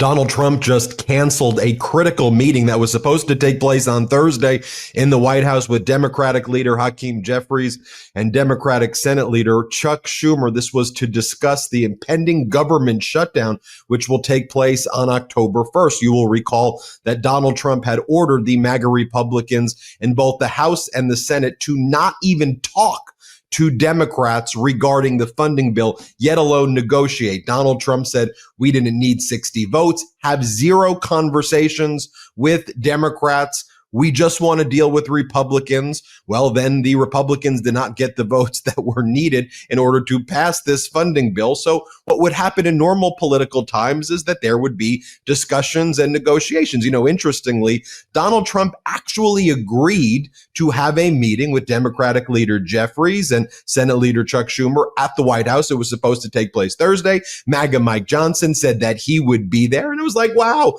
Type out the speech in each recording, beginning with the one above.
Donald Trump just canceled a critical meeting that was supposed to take place on Thursday in the White House with Democratic leader Hakeem Jeffries and Democratic Senate leader Chuck Schumer. This was to discuss the impending government shutdown, which will take place on October 1st. You will recall that Donald Trump had ordered the MAGA Republicans in both the House and the Senate to not even talk to Democrats regarding the funding bill, yet alone negotiate. Donald Trump said we didn't need 60 votes, have zero conversations with Democrats. We just want to deal with Republicans. Well, then the Republicans did not get the votes that were needed in order to pass this funding bill. So what would happen in normal political times is that there would be discussions and negotiations. You know, interestingly, Donald Trump actually agreed to have a meeting with Democratic leader Jeffries and Senate leader Chuck Schumer at the White House. It was supposed to take place Thursday. MAGA Mike Johnson said that he would be there. And it was like, wow.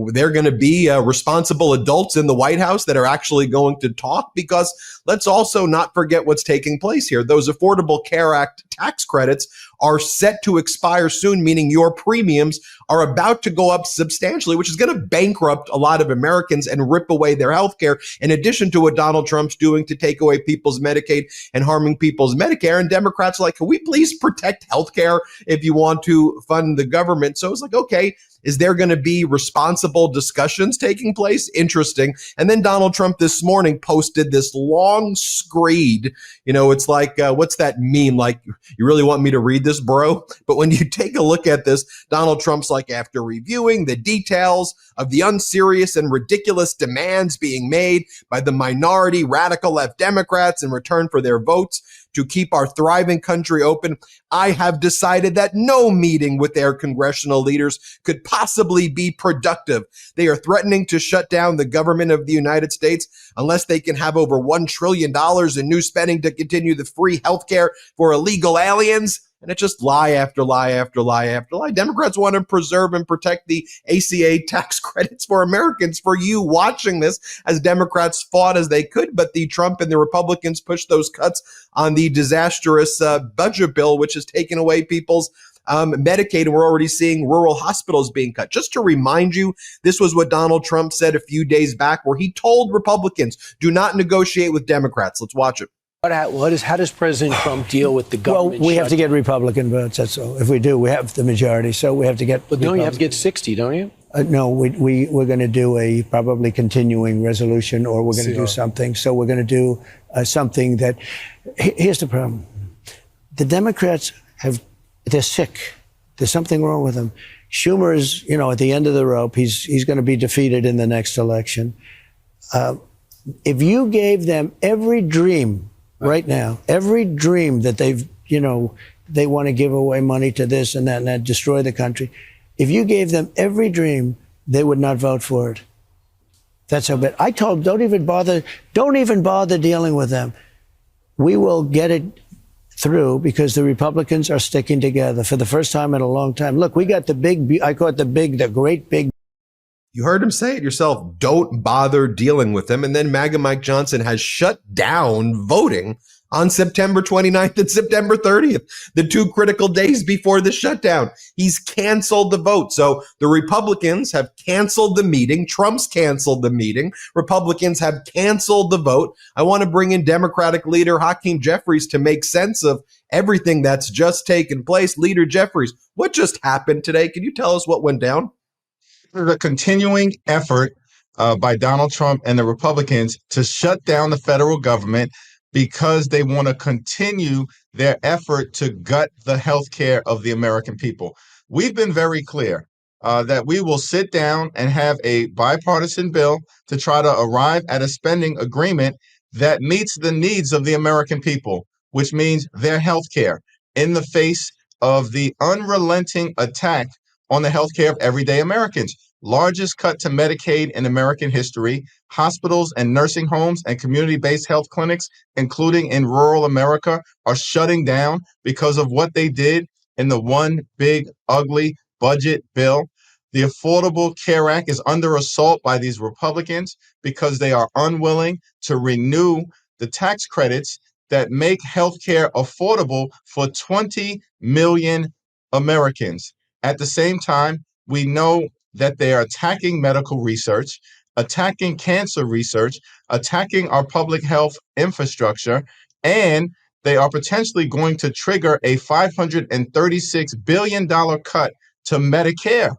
They're going to be responsible adults in the White House that are actually going to talk, because let's also not forget what's taking place here. Those Affordable Care Act tax credits are set to expire soon, meaning your premiums are about to go up substantially, which is going to bankrupt a lot of Americans and rip away their health care, in addition to what Donald Trump's doing to take away people's Medicaid and harming people's Medicare. And Democrats are like, can we please protect health care if you want to fund the government? So it's like, okay, is there going to be responsible discussions taking place? Interesting. And then Donald Trump this morning posted this long screed. You know, it's like, what's that meme? Like, you really want me to read this, bro? But when you take a look at this, Donald Trump's like, after reviewing the details of the unserious and ridiculous demands being made by the minority radical left Democrats in return for their votes to keep our thriving country open, I have decided that no meeting with their congressional leaders could possibly be productive. They are threatening to shut down the government of the United States unless they can have over $1 trillion in new spending to continue the free health care for illegal aliens. And it's just lie after lie after lie after lie. Democrats want to preserve and protect the ACA tax credits for Americans. For you watching this, as Democrats fought as they could, but the Trump and the Republicans pushed those cuts on the disastrous budget bill, which has taken away people's Medicaid, and we're already seeing rural hospitals being cut. Just to remind you, this was what Donald Trump said a few days back, where he told Republicans, do not negotiate with Democrats. Let's watch it. How does President Trump deal with the government? Well, we have to get Republican votes. That's all. If we do, we have the majority, so we have to get. But don't you have to get 60? Don't you? No, we're going to do a probably continuing resolution, or we're going to do something. So we're going to do something that. Here's the problem: the Democrats they're sick. There's something wrong with them. Schumer is, at the end of the rope. He's going to be defeated in the next election. If you gave them every dream. Right now, every dream that they want to give away money to this and that destroy the country. If you gave them every dream, they would not vote for it. That's how bad. I told them, don't even bother dealing with them. We will get it through because the Republicans are sticking together for the first time in a long time. Look, we got I call it the great big. You heard him say it yourself. Don't bother dealing with them. And then MAGA Mike Johnson has shut down voting on September 29th and September 30th, the two critical days before the shutdown. He's canceled the vote. So the Republicans have canceled the meeting. Trump's canceled the meeting. Republicans have canceled the vote. I want to bring in Democratic leader Hakeem Jeffries to make sense of everything that's just taken place. Leader Jeffries, what just happened today? Can you tell us what went down? The continuing effort by Donald Trump and the Republicans to shut down the federal government because they want to continue their effort to gut the health care of the American people. We've been very clear that we will sit down and have a bipartisan bill to try to arrive at a spending agreement that meets the needs of the American people, which means their health care in the face of the unrelenting attack on the health care of everyday Americans. Largest cut to Medicaid in American history. Hospitals and nursing homes and community-based health clinics, including in rural America, are shutting down because of what they did in the one big, ugly budget bill. The Affordable Care Act is under assault by these Republicans because they are unwilling to renew the tax credits that make health care affordable for 20 million Americans. At the same time, we know that they are attacking medical research, attacking cancer research, attacking our public health infrastructure, and they are potentially going to trigger a $536 billion cut to Medicare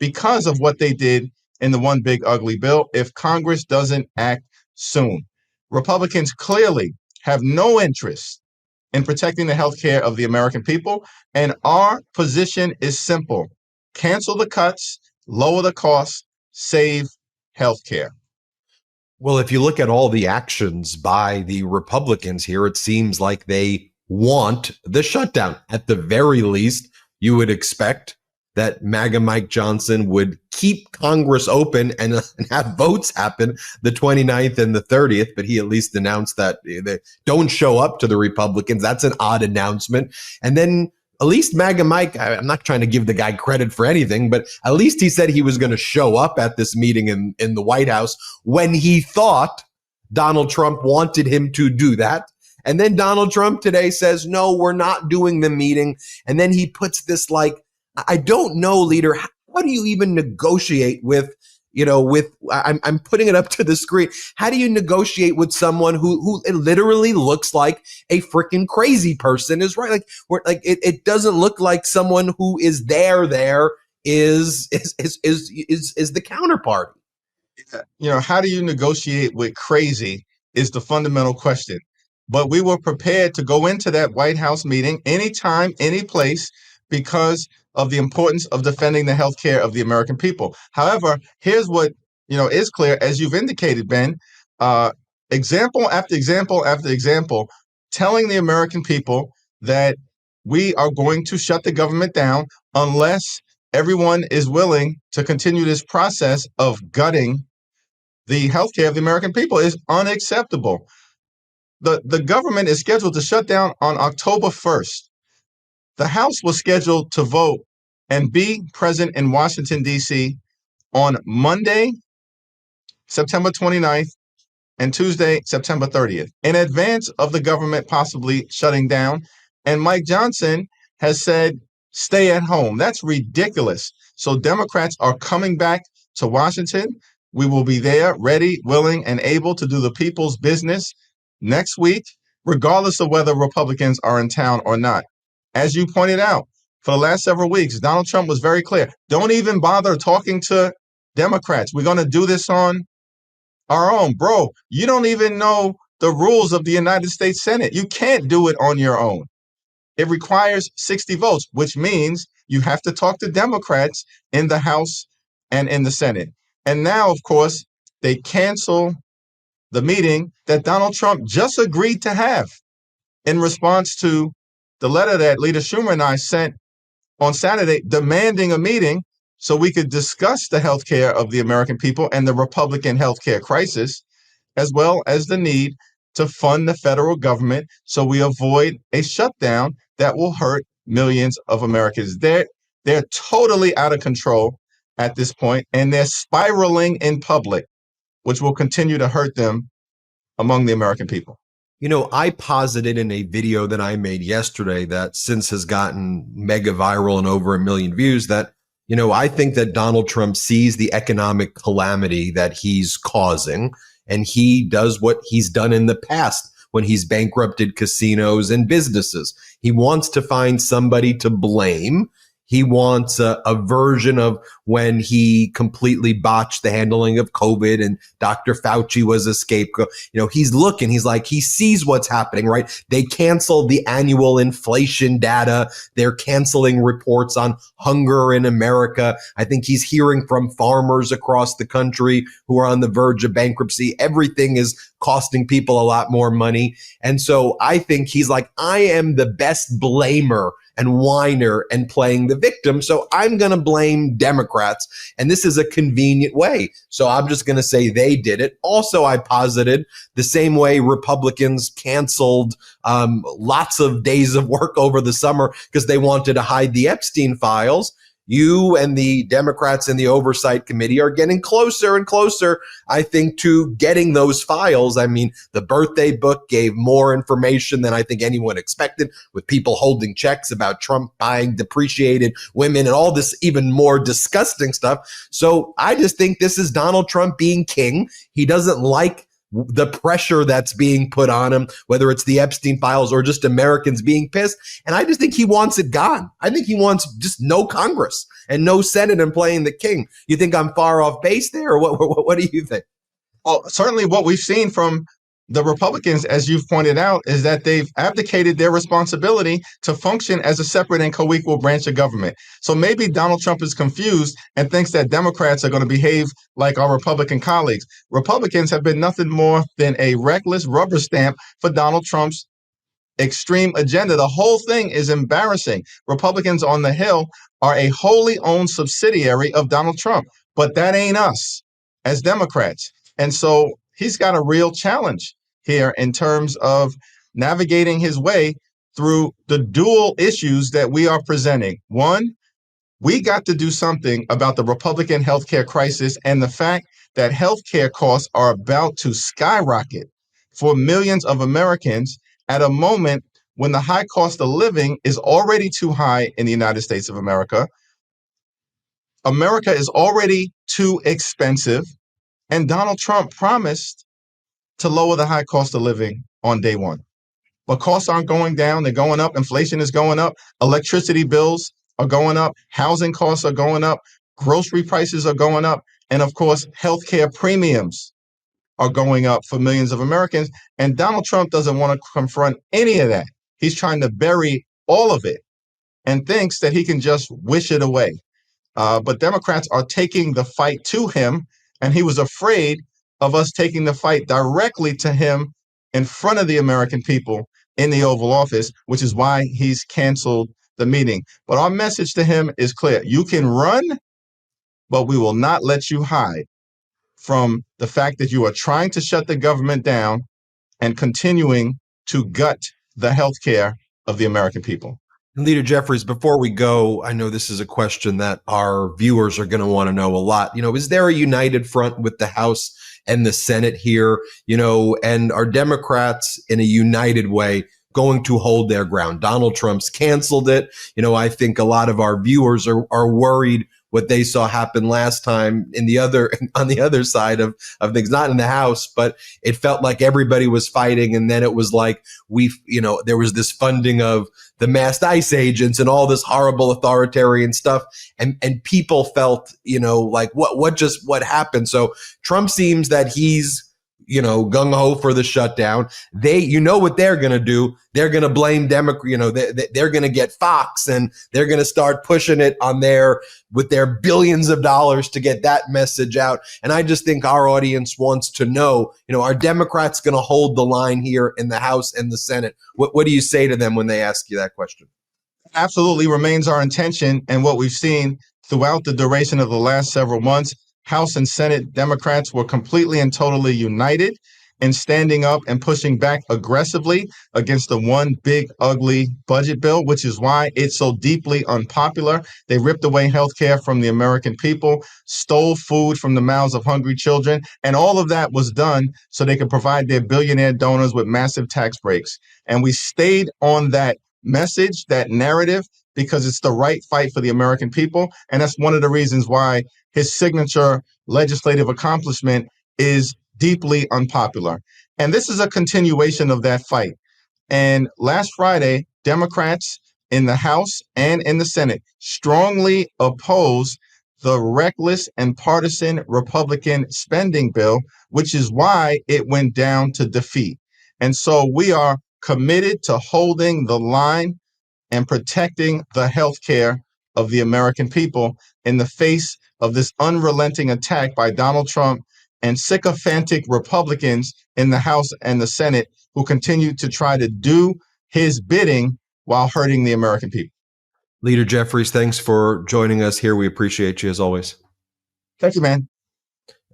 because of what they did in the one big ugly bill if Congress doesn't act soon. Republicans clearly have no interest in protecting the health care of the American people, and our position is simple. Cancel the cuts, lower the costs, save health care. Well, if you look at all the actions by the Republicans here, it seems like they want the shutdown. At the very least, you would expect that MAGA Mike Johnson would keep Congress open and have votes happen the 29th and the 30th, but he at least announced that they don't show up to the Republicans. That's an odd announcement. And then at least MAGA Mike, I'm not trying to give the guy credit for anything, but at least he said he was going to show up at this meeting in the White House when he thought Donald Trump wanted him to do that. And then Donald Trump today says, no, we're not doing the meeting. And then he puts this like, I don't know, leader, how do you even negotiate with, I'm putting it up to the screen. How do you negotiate with someone who it literally looks like a freaking crazy person is right? It doesn't look like someone who is there is the counterpart. How do you negotiate with crazy is the fundamental question. But we were prepared to go into that White House meeting anytime, any place, because of the importance of defending the health care of the American people. However, here's what is clear, as you've indicated, Ben, example after example after example, telling the American people that we are going to shut the government down unless everyone is willing to continue this process of gutting the health care of the American people is unacceptable. The government is scheduled to shut down on October 1st. The House was scheduled to vote and be present in Washington, D.C. on Monday, September 29th, and Tuesday, September 30th, in advance of the government possibly shutting down. And Mike Johnson has said, stay at home. That's ridiculous. So Democrats are coming back to Washington. We will be there, ready, willing, and able to do the people's business next week, regardless of whether Republicans are in town or not. As you pointed out, for the last several weeks, Donald Trump was very clear. Don't even bother talking to Democrats. We're going to do this on our own. Bro, you don't even know the rules of the United States Senate. You can't do it on your own. It requires 60 votes, which means you have to talk to Democrats in the House and in the Senate. And now, of course, they cancel the meeting that Donald Trump just agreed to have in response to the letter that Leader Schumer and I sent on Saturday demanding a meeting so we could discuss the health care of the American people and the Republican health care crisis, as well as the need to fund the federal government so we avoid a shutdown that will hurt millions of Americans. They're totally out of control at this point, and they're spiraling in public, which will continue to hurt them among the American people. I posited in a video that I made yesterday that since has gotten mega viral and over 1 million views that, I think that Donald Trump sees the economic calamity that he's causing, and he does what he's done in the past when he's bankrupted casinos and businesses. He wants to find somebody to blame. He wants a version of when he completely botched the handling of COVID and Dr. Fauci was a scapegoat. He's looking, he sees what's happening, right? They canceled the annual inflation data. They're canceling reports on hunger in America. I think he's hearing from farmers across the country who are on the verge of bankruptcy. Everything is costing people a lot more money. And so I think he's like, I am the best blamer and whiner and playing the victim. So I'm going to blame Democrats. And this is a convenient way. So I'm just going to say they did it. Also, I posited the same way Republicans canceled lots of days of work over the summer because they wanted to hide the Epstein files. you and the Democrats in the Oversight Committee are getting closer and closer, I think, to getting those files. I mean, the birthday book gave more information than I think anyone expected, with people holding checks about Trump buying depreciated women and all this even more disgusting stuff. So I just think this is Donald Trump being king. He doesn't like the pressure that's being put on him, whether it's the Epstein files or just Americans being pissed. And I just think he wants it gone. I think he wants just no Congress and no Senate and playing the king. You think I'm far off base there, or what do you think? Well, certainly what we've seen from the Republicans, as you've pointed out, is that they've abdicated their responsibility to function as a separate and co-equal branch of government. So maybe Donald Trump is confused and thinks that Democrats are going to behave like our Republican colleagues. Republicans have been nothing more than a reckless rubber stamp for Donald Trump's extreme agenda. The whole thing is embarrassing. Republicans on the Hill are a wholly owned subsidiary of Donald Trump, but that ain't us as Democrats. And so he's got a real challenge here in terms of navigating his way through the dual issues that we are presenting. One, we got to do something about the Republican healthcare crisis and the fact that healthcare costs are about to skyrocket for millions of Americans at a moment when the high cost of living is already too high in the United States of America. America is already too expensive. And Donald Trump promised to lower the high cost of living on day one. But costs aren't going down, they're going up. Inflation is going up. Electricity bills are going up. Housing costs are going up. Grocery prices are going up. And of course, healthcare premiums are going up for millions of Americans. And Donald Trump doesn't want to confront any of that. He's trying to bury all of it and thinks that he can just wish it away. But Democrats are taking the fight to him. And he was afraid of us taking the fight directly to him in front of the American people in the Oval Office, which is why he's canceled the meeting. But our message to him is clear. You can run, but we will not let you hide from the fact that you are trying to shut the government down and continuing to gut the healthcare of the American people. Leader Jeffries, before we go, I know this is a question that our viewers are going to want to know a lot. Is there a united front with the House and the Senate here? And are Democrats in a united way going to hold their ground? Donald Trump's canceled it. I think a lot of our viewers are worried what they saw happen last time on the other side of things, not in the House, but it felt like everybody was fighting. And then it was like there was this funding of the masked ICE agents and all this horrible authoritarian stuff. And people felt, like what happened? So Trump seems that he's, gung-ho for the shutdown. What they're going to do. They're going to blame Democrat, they're going to get Fox and they're going to start pushing it on with their billions of dollars to get that message out. And I just think our audience wants to know, are Democrats going to hold the line here in the House and the Senate? What do you say to them when they ask you that question? Absolutely remains our intention. And what we've seen throughout the duration of the last several months, House and Senate Democrats were completely and totally united in standing up and pushing back aggressively against the one big, ugly budget bill, which is why it's so deeply unpopular. They ripped away health care from the American people, stole food from the mouths of hungry children, and all of that was done so they could provide their billionaire donors with massive tax breaks. And we stayed on that message, that narrative, because it's the right fight for the American people. And that's one of the reasons why his signature legislative accomplishment is deeply unpopular. And this is a continuation of that fight. And last Friday, Democrats in the House and in the Senate strongly opposed the reckless and partisan Republican spending bill, which is why it went down to defeat. And so we are committed to holding the line and protecting the health care of the American people in the face of this unrelenting attack by Donald Trump and sycophantic Republicans in the House and the Senate who continue to try to do his bidding while hurting the American people. Leader Jeffries, thanks for joining us here. We appreciate you as always. Thank you, man.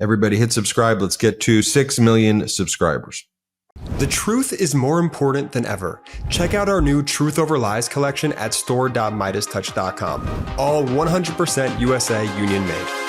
Everybody hit subscribe. Let's get to 6 million subscribers. The truth is more important than ever. Check out our new Truth Over Lies collection at store.MeidasTouch.com. All 100% USA union made.